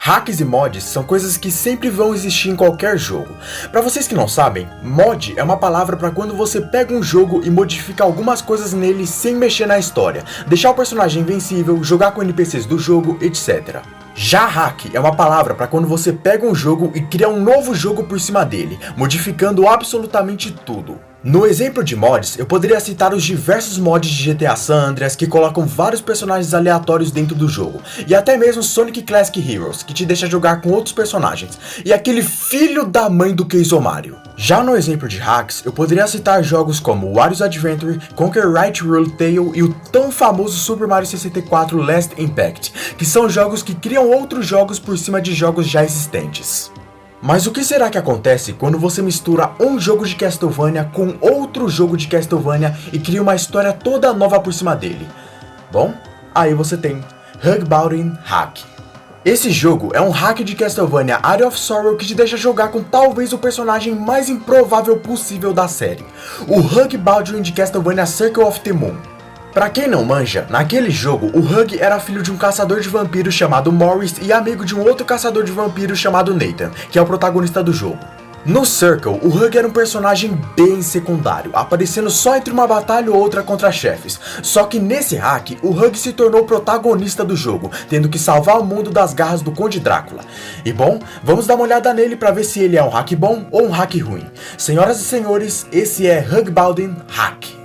Hacks e mods são coisas que sempre vão existir em qualquer jogo. Para vocês que não sabem, mod é uma palavra para quando você pega um jogo e modifica algumas coisas nele sem mexer na história, deixar o personagem invencível, jogar com NPCs do jogo, etc. Já hack é uma palavra para quando você pega um jogo e cria um novo jogo por cima dele, modificando absolutamente tudo. No exemplo de mods, eu poderia citar os diversos mods de GTA San Andreas que colocam vários personagens aleatórios dentro do jogo, e até mesmo Sonic Classic Heroes, que te deixa jogar com outros personagens, e aquele filho da mãe do Keizo Mario. Já no exemplo de hacks, eu poderia citar jogos como Wario's Adventure, Conquer Right Road Tale e o tão famoso Super Mario 64 Last Impact, que são jogos que criam outros jogos por cima de jogos já existentes. Mas o que será que acontece quando você mistura um jogo de Castlevania com outro jogo de Castlevania e cria uma história toda nova por cima dele? Bom, aí você tem Hugbaldin Hack. Esse jogo é um hack de Castlevania Area of Sorrow que te deixa jogar com talvez o personagem mais improvável possível da série, o Hugbaldin de Castlevania Circle of the Moon. Pra quem não manja, naquele jogo, o Hug era filho de um caçador de vampiros chamado Morris e amigo de um outro caçador de vampiros chamado Nathan, que é o protagonista do jogo. No Circle, o Hug era um personagem bem secundário, aparecendo só entre uma batalha ou outra contra chefes. Só que nesse hack, o Hug se tornou o protagonista do jogo, tendo que salvar o mundo das garras do Conde Drácula. E bom, vamos dar uma olhada nele pra ver se ele é um hack bom ou um hack ruim. Senhoras e senhores, esse é Hugbaldin Hack.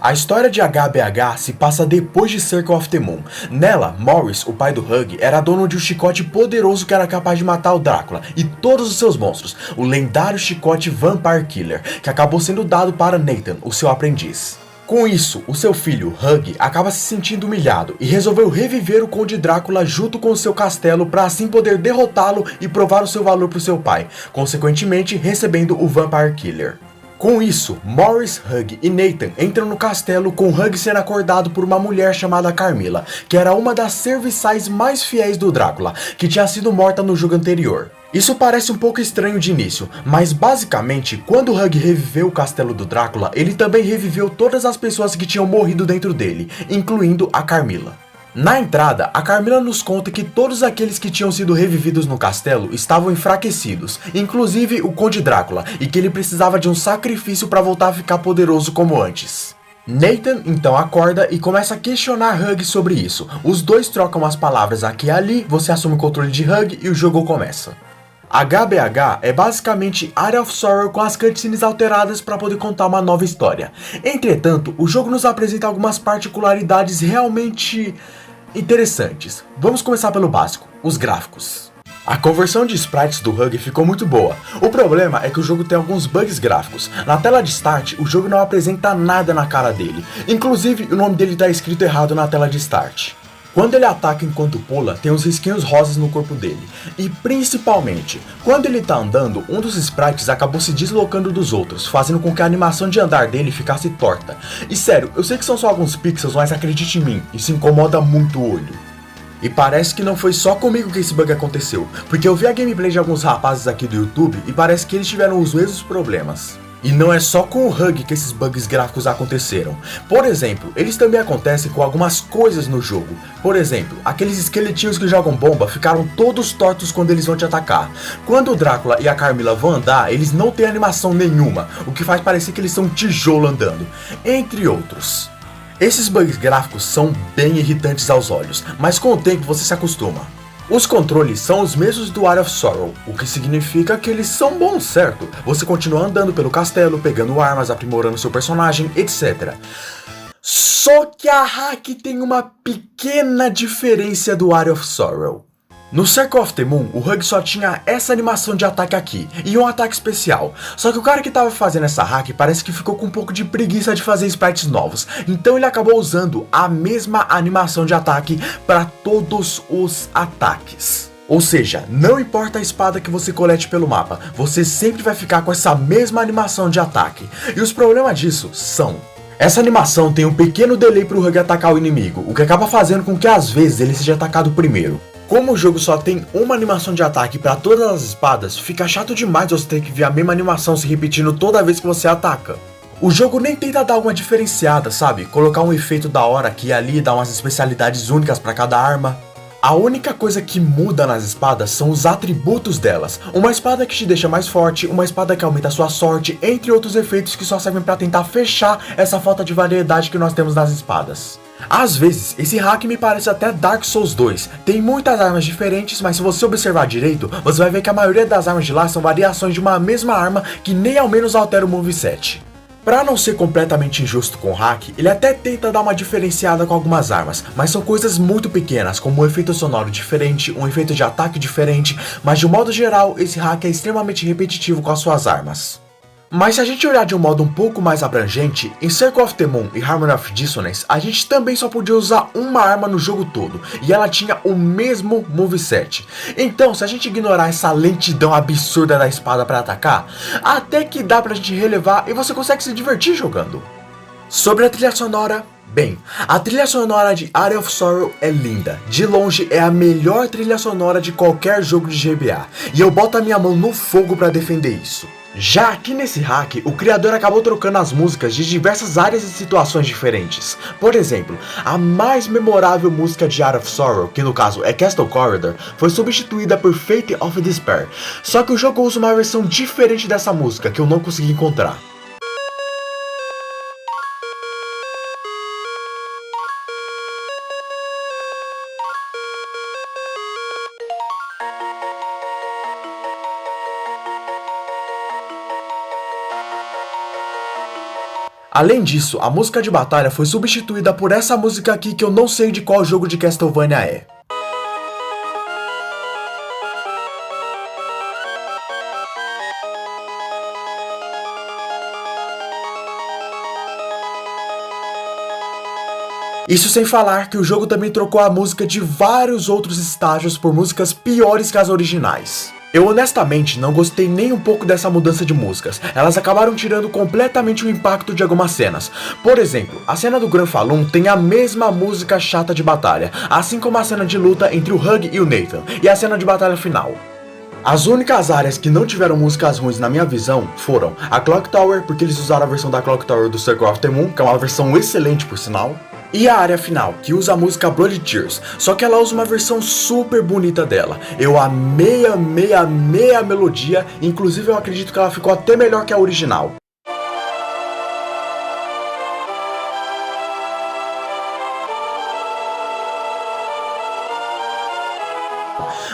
A história de HBH se passa depois de Circle of the Moon. Nela, Morris, o pai do Hug, era dono de um chicote poderoso que era capaz de matar o Drácula e todos os seus monstros, o lendário chicote Vampire Killer, que acabou sendo dado para Nathan, o seu aprendiz. Com isso, o seu filho, Hug, acaba se sentindo humilhado e resolveu reviver o Conde Drácula junto com o seu castelo para assim poder derrotá-lo e provar o seu valor para o seu pai, consequentemente recebendo o Vampire Killer. Com isso, Morris, Hug e Nathan entram no castelo com Hug sendo acordado por uma mulher chamada Carmilla, que era uma das serviçais mais fiéis do Drácula, que tinha sido morta no jogo anterior. Isso parece um pouco estranho de início, mas basicamente, quando Hug reviveu o castelo do Drácula, ele também reviveu todas as pessoas que tinham morrido dentro dele, incluindo a Carmilla. Na entrada, a Carmilla nos conta que todos aqueles que tinham sido revividos no castelo estavam enfraquecidos, inclusive o Conde Drácula, e que ele precisava de um sacrifício para voltar a ficar poderoso como antes. Nathan então acorda e começa a questionar Hug sobre isso. Os dois trocam as palavras aqui e ali, você assume o controle de Hug e o jogo começa. HBH é basicamente Area of Sorrow com as cutscenes alteradas para poder contar uma nova história. Entretanto, o jogo nos apresenta algumas particularidades realmente interessantes. Vamos começar pelo básico, os gráficos. A conversão de sprites do Hug ficou muito boa. O problema é que o jogo tem alguns bugs gráficos. Na tela de start, o jogo não apresenta nada na cara dele. Inclusive, o nome dele está escrito errado na tela de start. Quando ele ataca enquanto pula, tem uns risquinhos rosas no corpo dele. E principalmente, quando ele tá andando, um dos sprites acabou se deslocando dos outros, fazendo com que a animação de andar dele ficasse torta. E sério, eu sei que são só alguns pixels, mas acredite em mim, isso incomoda muito o olho. E parece que não foi só comigo que esse bug aconteceu, porque eu vi a gameplay de alguns rapazes aqui do YouTube e parece que eles tiveram os mesmos problemas. E não é só com o Hug que esses bugs gráficos aconteceram. Por exemplo, eles também acontecem com algumas coisas no jogo. Por exemplo, aqueles esqueletinhos que jogam bomba ficaram todos tortos quando eles vão te atacar. Quando o Drácula e a Carmilla vão andar, eles não têm animação nenhuma, o que faz parecer que eles são um tijolo andando, entre outros. Esses bugs gráficos são bem irritantes aos olhos, mas com o tempo você se acostuma. Os controles são os mesmos do Area of Sorrow, o que significa que eles são bons, certo? Você continua andando pelo castelo, pegando armas, aprimorando seu personagem, etc. Só que a hack tem uma pequena diferença do Area of Sorrow. No Circle of the Moon, o Hug só tinha essa animação de ataque aqui, e um ataque especial. Só que o cara que tava fazendo essa hack parece que ficou com um pouco de preguiça de fazer sprites novos. Então ele acabou usando a mesma animação de ataque para todos os ataques. Ou seja, não importa a espada que você colete pelo mapa, você sempre vai ficar com essa mesma animação de ataque. E os problemas disso são: essa animação tem um pequeno delay para o Hug atacar o inimigo, o que acaba fazendo com que às vezes ele seja atacado primeiro. Como o jogo só tem uma animação de ataque para todas as espadas, fica chato demais você ter que ver a mesma animação se repetindo toda vez que você ataca. O jogo nem tenta dar uma diferenciada, sabe? Colocar um efeito da hora aqui e ali, dar umas especialidades únicas para cada arma. A única coisa que muda nas espadas são os atributos delas. Uma espada que te deixa mais forte, uma espada que aumenta a sua sorte, entre outros efeitos que só servem para tentar fechar essa falta de variedade que nós temos nas espadas. Às vezes, esse hack me parece até Dark Souls 2. Tem muitas armas diferentes, mas se você observar direito, você vai ver que a maioria das armas de lá são variações de uma mesma arma que nem ao menos altera o moveset. Pra não ser completamente injusto com o hack, ele até tenta dar uma diferenciada com algumas armas, mas são coisas muito pequenas, como um efeito sonoro diferente, um efeito de ataque diferente, mas de um modo geral, esse hack é extremamente repetitivo com as suas armas. Mas se a gente olhar de um modo um pouco mais abrangente, em Circle of the Moon e Harmony of Dissonance, a gente também só podia usar uma arma no jogo todo, e ela tinha o mesmo moveset. Então, se a gente ignorar essa lentidão absurda da espada para atacar, até que dá pra gente relevar e você consegue se divertir jogando. Sobre a trilha sonora, bem, a trilha sonora de Area of Sorrow é linda, de longe é a melhor trilha sonora de qualquer jogo de GBA, e eu boto a minha mão no fogo para defender isso. Já aqui nesse hack, o criador acabou trocando as músicas de diversas áreas e situações diferentes. Por exemplo, a mais memorável música de Area of Sorrow, que no caso é Castle Corridor, foi substituída por Fate of Despair. Só que o jogo usa uma versão diferente dessa música que eu não consegui encontrar. Além disso, a música de batalha foi substituída por essa música aqui que eu não sei de qual jogo de Castlevania é. Isso sem falar que o jogo também trocou a música de vários outros estágios por músicas piores que as originais. Eu honestamente não gostei nem um pouco dessa mudança de músicas, elas acabaram tirando completamente o impacto de algumas cenas. Por exemplo, a cena do Gran Falun tem a mesma música chata de batalha, assim como a cena de luta entre o Hug e o Nathan, e a cena de batalha final. As únicas áreas que não tiveram músicas ruins na minha visão foram a Clock Tower, porque eles usaram a versão da Clock Tower do Circle of the Moon, que é uma versão excelente por sinal, e a área final, que usa a música Bloody Tears, só que ela usa uma versão super bonita dela. Eu amei a melodia, inclusive eu acredito que ela ficou até melhor que a original.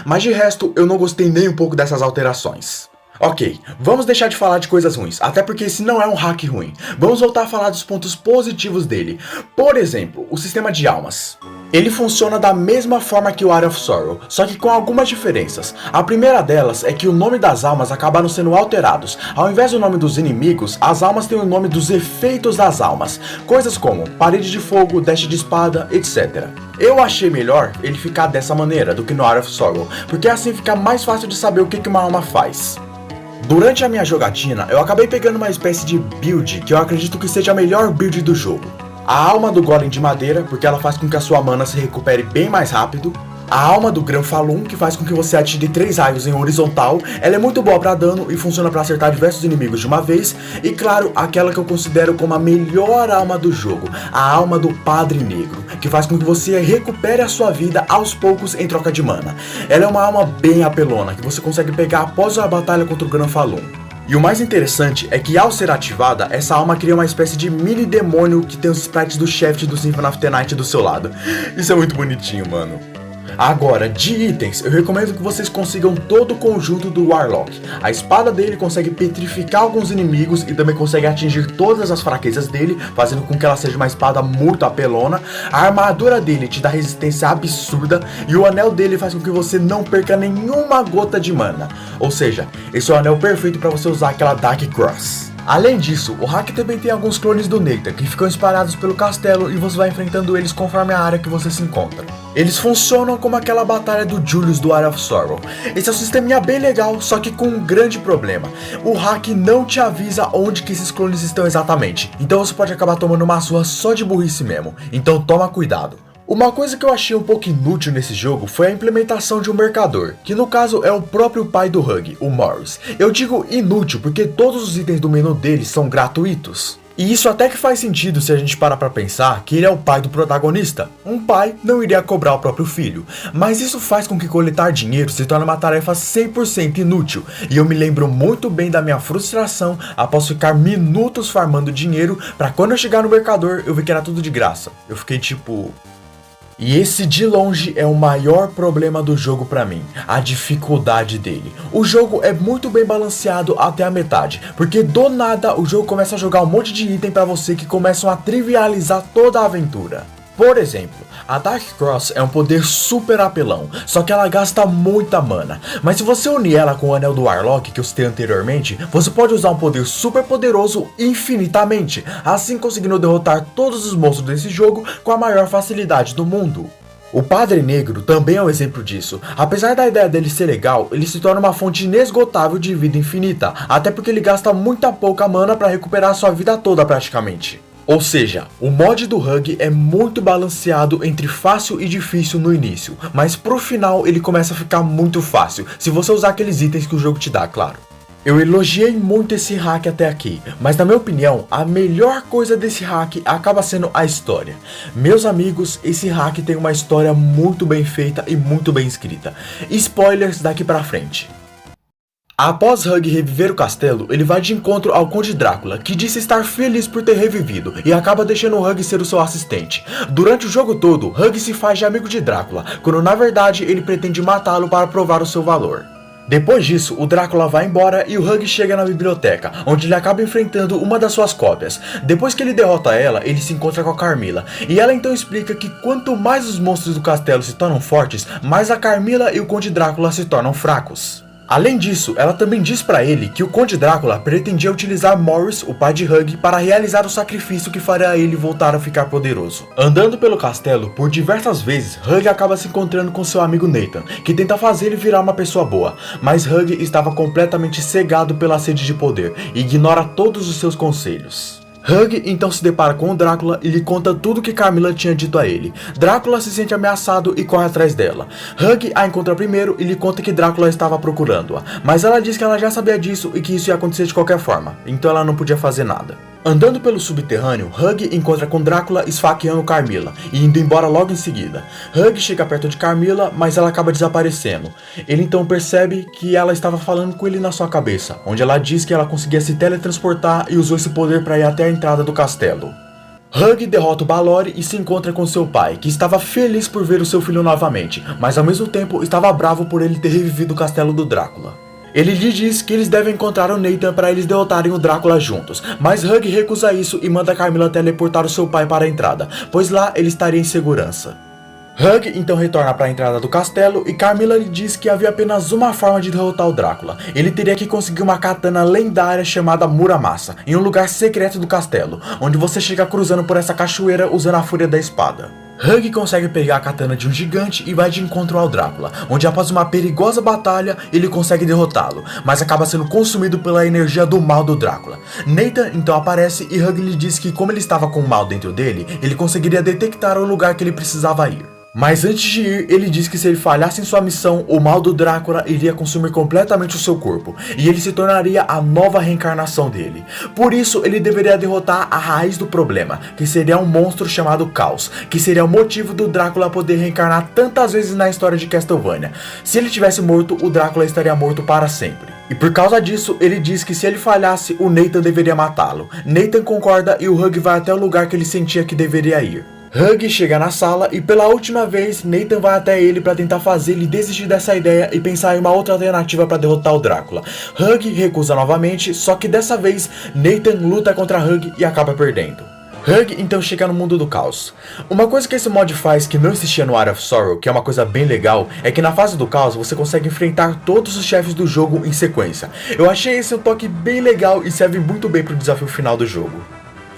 Mas de resto, eu não gostei nem um pouco dessas alterações. Ok, vamos deixar de falar de coisas ruins, até porque esse não é um hack ruim. Vamos voltar a falar dos pontos positivos dele. Por exemplo, o sistema de almas. Ele funciona da mesma forma que o Area of Sorrow, só que com algumas diferenças. A primeira delas é que o nome das almas acabaram sendo alterados. Ao invés do nome dos inimigos, as almas têm o nome dos efeitos das almas. Coisas como parede de fogo, dash de espada, etc. Eu achei melhor ele ficar dessa maneira do que no Area of Sorrow, porque assim fica mais fácil de saber o que uma alma faz. Durante a minha jogatina, eu acabei pegando uma espécie de build que eu acredito que seja a melhor build do jogo. A alma do golem de madeira, porque ela faz com que a sua mana se recupere bem mais rápido. A alma do Gran Falun, que faz com que você atire 3 raios em horizontal. Ela é muito boa para dano e funciona para acertar diversos inimigos de uma vez. E claro, aquela que eu considero como a melhor alma do jogo, a alma do Padre Negro, que faz com que você recupere a sua vida aos poucos em troca de mana. Ela é uma alma bem apelona, que você consegue pegar após a batalha contra o Gran Falun. E o mais interessante é que ao ser ativada, essa alma cria uma espécie de mini demônio que tem os sprites do Shaft do Symphony of the Night do seu lado. Isso é muito bonitinho, mano. Agora, de itens, eu recomendo que vocês consigam todo o conjunto do Warlock. A espada dele consegue petrificar alguns inimigos e também consegue atingir todas as fraquezas dele, fazendo com que ela seja uma espada muito apelona. A armadura dele te dá resistência absurda e o anel dele faz com que você não perca nenhuma gota de mana. Ou seja, esse é o anel perfeito para você usar aquela Dark Cross. Além disso, o hack também tem alguns clones do Nathan que ficam espalhados pelo castelo e você vai enfrentando eles conforme a área que você se encontra. Eles funcionam como aquela batalha do Julius do Area of Sorrow. Esse é um sisteminha bem legal, só que com um grande problema. O hack não te avisa onde que esses clones estão exatamente, então você pode acabar tomando uma surra só de burrice mesmo, então toma cuidado. Uma coisa que eu achei um pouco inútil nesse jogo foi a implementação de um mercador, que no caso é o próprio pai do Hug, o Morris. Eu digo inútil porque todos os itens do menu dele são gratuitos. E isso até que faz sentido se a gente parar pra pensar que ele é o pai do protagonista. Um pai não iria cobrar o próprio filho, mas isso faz com que coletar dinheiro se torne uma tarefa 100% inútil. E eu me lembro muito bem da minha frustração após ficar minutos farmando dinheiro pra quando eu chegar no mercador eu vi que era tudo de graça. Eu fiquei tipo... E esse de longe é o maior problema do jogo pra mim, a dificuldade dele. O jogo é muito bem balanceado até a metade, porque do nada o jogo começa a jogar um monte de item pra você que começam a trivializar toda a aventura. Por exemplo, a Dark Cross é um poder super apelão, só que ela gasta muita mana. Mas se você unir ela com o Anel do Warlock que eu citei anteriormente, você pode usar um poder super poderoso infinitamente, assim conseguindo derrotar todos os monstros desse jogo com a maior facilidade do mundo. O Padre Negro também é um exemplo disso. Apesar da ideia dele ser legal, ele se torna uma fonte inesgotável de vida infinita, até porque ele gasta muita pouca mana para recuperar sua vida toda praticamente. Ou seja, o mod do Hug é muito balanceado entre fácil e difícil no início, mas pro final ele começa a ficar muito fácil, se você usar aqueles itens que o jogo te dá, claro. Eu elogiei muito esse hack até aqui, mas na minha opinião, a melhor coisa desse hack acaba sendo a história. Meus amigos, esse hack tem uma história muito bem feita e muito bem escrita. Spoilers daqui pra frente. Após Hug reviver o castelo, ele vai de encontro ao Conde Drácula, que disse estar feliz por ter revivido e acaba deixando Hug ser o seu assistente. Durante o jogo todo, Hug se faz de amigo de Drácula, quando na verdade ele pretende matá-lo para provar o seu valor. Depois disso, o Drácula vai embora e o Hug chega na biblioteca, onde ele acaba enfrentando uma das suas cópias. Depois que ele derrota ela, ele se encontra com a Carmilla, e ela então explica que quanto mais os monstros do castelo se tornam fortes, mais a Carmilla e o Conde Drácula se tornam fracos. Além disso, ela também diz pra ele que o Conde Drácula pretendia utilizar Morris, o pai de Hug, para realizar o sacrifício que faria ele voltar a ficar poderoso. Andando pelo castelo, por diversas vezes, Hug acaba se encontrando com seu amigo Nathan, que tenta fazer ele virar uma pessoa boa, mas Hug estava completamente cegado pela sede de poder e ignora todos os seus conselhos. Hug então se depara com o Drácula e lhe conta tudo que Carmilla tinha dito a ele. Drácula se sente ameaçado e corre atrás dela. Hug a encontra primeiro e lhe conta que Drácula estava procurando-a, mas ela diz que ela já sabia disso e que isso ia acontecer de qualquer forma, então ela não podia fazer nada. Andando pelo subterrâneo, Hug encontra com Drácula esfaqueando Carmilla e indo embora logo em seguida. Hug chega perto de Carmilla, mas ela acaba desaparecendo. Ele então percebe que ela estava falando com ele na sua cabeça, onde ela diz que ela conseguia se teletransportar e usou esse poder para ir até a entrada do castelo. Hug derrota o Balori e se encontra com seu pai, que estava feliz por ver o seu filho novamente, mas ao mesmo tempo estava bravo por ele ter revivido o castelo do Drácula. Ele lhe diz que eles devem encontrar o Nathan para eles derrotarem o Drácula juntos, mas Hug recusa isso e manda Carmilla teleportar o seu pai para a entrada, pois lá ele estaria em segurança. Hug então retorna para a entrada do castelo e Carmilla lhe diz que havia apenas uma forma de derrotar o Drácula. Ele teria que conseguir uma katana lendária chamada Muramasa, em um lugar secreto do castelo, onde você chega cruzando por essa cachoeira usando a fúria da espada. Hug consegue pegar a katana de um gigante e vai de encontro ao Drácula, onde após uma perigosa batalha, ele consegue derrotá-lo, mas acaba sendo consumido pela energia do mal do Drácula. Nathan então aparece e Hug lhe diz que como ele estava com o mal dentro dele, ele conseguiria detectar o lugar que ele precisava ir. Mas antes de ir, ele diz que se ele falhasse em sua missão, o mal do Drácula iria consumir completamente o seu corpo, e ele se tornaria a nova reencarnação dele. Por isso, ele deveria derrotar a raiz do problema, que seria um monstro chamado Caos, que seria o motivo do Drácula poder reencarnar tantas vezes na história de Castlevania. Se ele tivesse morto, o Drácula estaria morto para sempre. E por causa disso, ele diz que se ele falhasse, o Nathan deveria matá-lo. Nathan concorda e o Hug vai até o lugar que ele sentia que deveria ir. Hug chega na sala e pela última vez Nathan vai até ele para tentar fazer ele desistir dessa ideia e pensar em uma outra alternativa para derrotar o Drácula. Hug recusa novamente, só que dessa vez Nathan luta contra Hug e acaba perdendo. Hug então chega no mundo do caos. Uma coisa que esse mod faz que não existia no Art of Sorrow, que é uma coisa bem legal, é que na fase do caos você consegue enfrentar todos os chefes do jogo em sequência. Eu achei esse um toque bem legal e serve muito bem pro desafio final do jogo.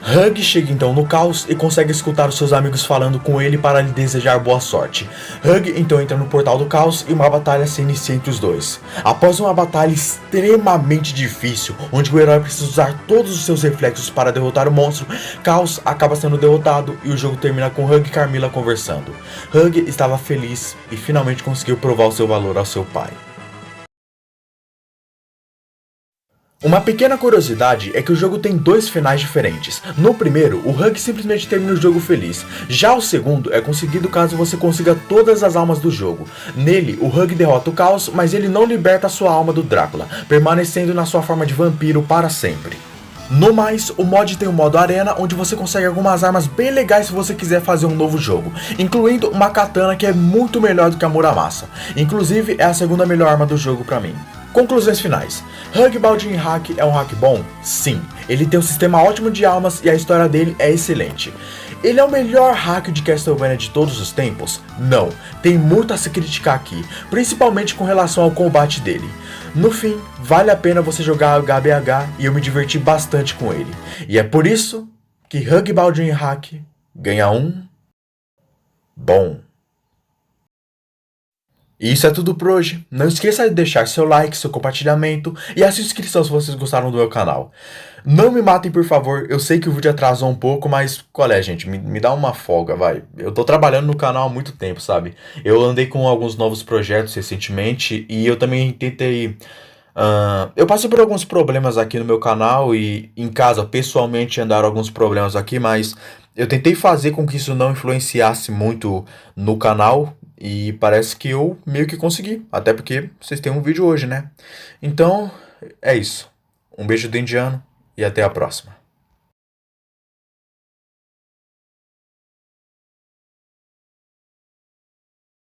Hug chega então no caos e consegue escutar os seus amigos falando com ele para lhe desejar boa sorte. Hug então entra no portal do caos e uma batalha se inicia entre os dois. Após uma batalha extremamente difícil, onde o herói precisa usar todos os seus reflexos para derrotar o monstro, Caos acaba sendo derrotado e o jogo termina com Hug e Carmilla conversando. Hug estava feliz e finalmente conseguiu provar o seu valor ao seu pai. Uma pequena curiosidade é que o jogo tem dois finais diferentes. No primeiro, o Hug simplesmente termina o jogo feliz. Já o segundo é conseguido caso você consiga todas as almas do jogo. Nele, o Hug derrota o Caos, mas ele não liberta a sua alma do Drácula, permanecendo na sua forma de vampiro para sempre. No mais, o mod tem o modo arena, onde você consegue algumas armas bem legais se você quiser fazer um novo jogo, incluindo uma katana que é muito melhor do que a Muramasa. Inclusive, é a segunda melhor arma do jogo pra mim. Conclusões finais. Hug Baldwin Hack é um hack bom? Sim. Ele tem um sistema ótimo de almas e a história dele é excelente. Ele é o melhor hack de Castlevania de todos os tempos? Não. Tem muito a se criticar aqui, principalmente com relação ao combate dele. No fim, vale a pena você jogar HBH e eu me diverti bastante com ele. E é por isso que Hug Baldwin Hack ganha um bom. E isso é tudo por hoje. Não esqueça de deixar seu like, seu compartilhamento e a sua inscrição se vocês gostaram do meu canal. Não me matem, por favor. Eu sei que o vídeo atrasou um pouco, mas qual é, gente? Me dá uma folga, vai. Eu tô trabalhando no canal há muito tempo, sabe? Eu andei com alguns novos projetos recentemente e eu também tentei... eu passei por alguns problemas aqui no meu canal e em casa, pessoalmente, andaram alguns problemas aqui, mas eu tentei fazer com que isso não influenciasse muito no canal. E parece que eu meio que consegui, até porque vocês têm um vídeo hoje, né? Então, é isso. Um beijo do indiano e até a próxima.